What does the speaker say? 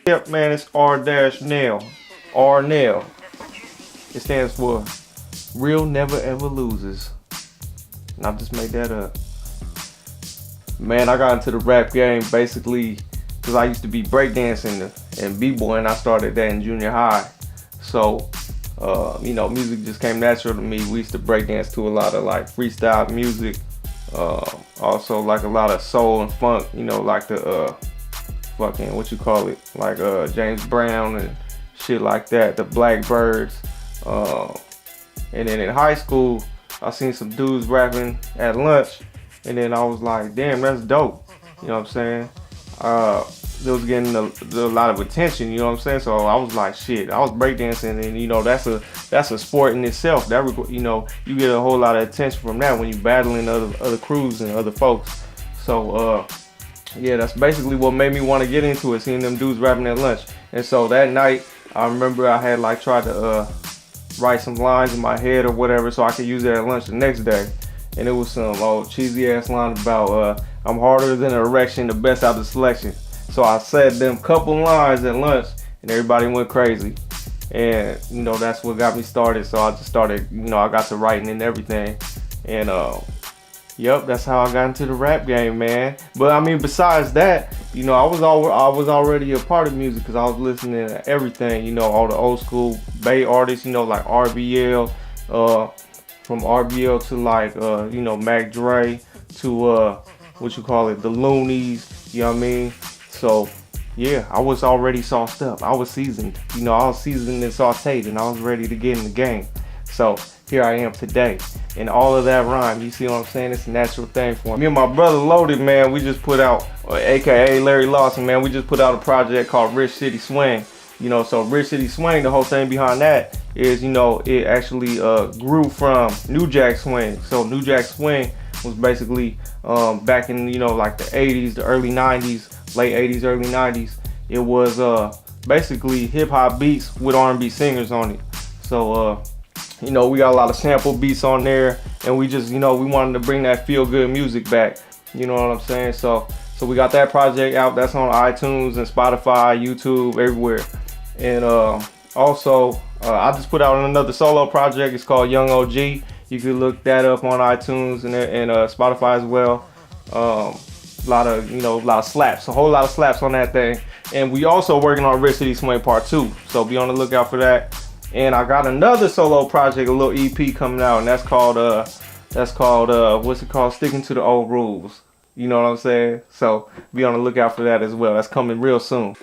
Yep, man, it's R-Nel. R-Nel. It stands for Real Never Ever Loses. And I just made that up. Man, I got into the rap game basically because I used to be breakdancing and b-boying. I started that in junior high. So, music just came natural to me. We used to breakdance to a lot of like freestyle music. Also like a lot of soul and funk, like the like James Brown and shit like that, the Blackbirds. And then in high school, I seen some dudes rapping at lunch, and then I was like, damn, that's dope. You know what I'm saying? They was getting a lot of attention, you know what I'm saying? So I was like, shit, I was breakdancing, and that's a sport in itself. That you get a whole lot of attention from that when you battling other crews and other folks. So yeah, that's basically what made me want to get into it, seeing them dudes rapping at lunch. And so that night, I remember I had like tried to write some lines in my head or whatever so I could use it at lunch the next day. And it was some old cheesy ass line about I'm harder than an erection, the best out of the selection. So I said them couple lines at lunch and everybody went crazy. And that's what got me started. So I just started, I got to writing and everything. And yep, that's how I got into the rap game, man. But I mean, besides that, I was already a part of music because I was listening to everything, all the old school Bay artists, like RBL, from RBL to like, Mac Dre to the Loonies, you know what I mean? So yeah, I was already sauced up. I was seasoned, I was seasoned and sauteed, and I was ready to get in the game. So here I am today. And all of that rhyme, you see what I'm saying? It's a natural thing for me. Me and my brother Loaded, man, we just put out, aka Larry Lawson, man, we just put out a project called Rich City Swing. So Rich City Swing, the whole thing behind that is, it actually grew from New Jack Swing. So New Jack Swing was basically back in, like the 80s, the early 90s, late 80s, early 90s. It was basically hip hop beats with R&B singers on it. So, we got a lot of sample beats on there, and we just, we wanted to bring that feel good music back. You know what I'm saying? So we got that project out. That's on iTunes and Spotify, YouTube, everywhere. And also, I just put out another solo project. It's called Young OG. You can look that up on iTunes and Spotify as well. A lot of slaps, a whole lot of slaps on that thing. And we also working on Rich City Swing Part 2. So be on the lookout for that. And I got another solo project, a little EP coming out, and that's called what's it called? Sticking to the Old Rules. You know what I'm saying? So be on the lookout for that as well. That's coming real soon.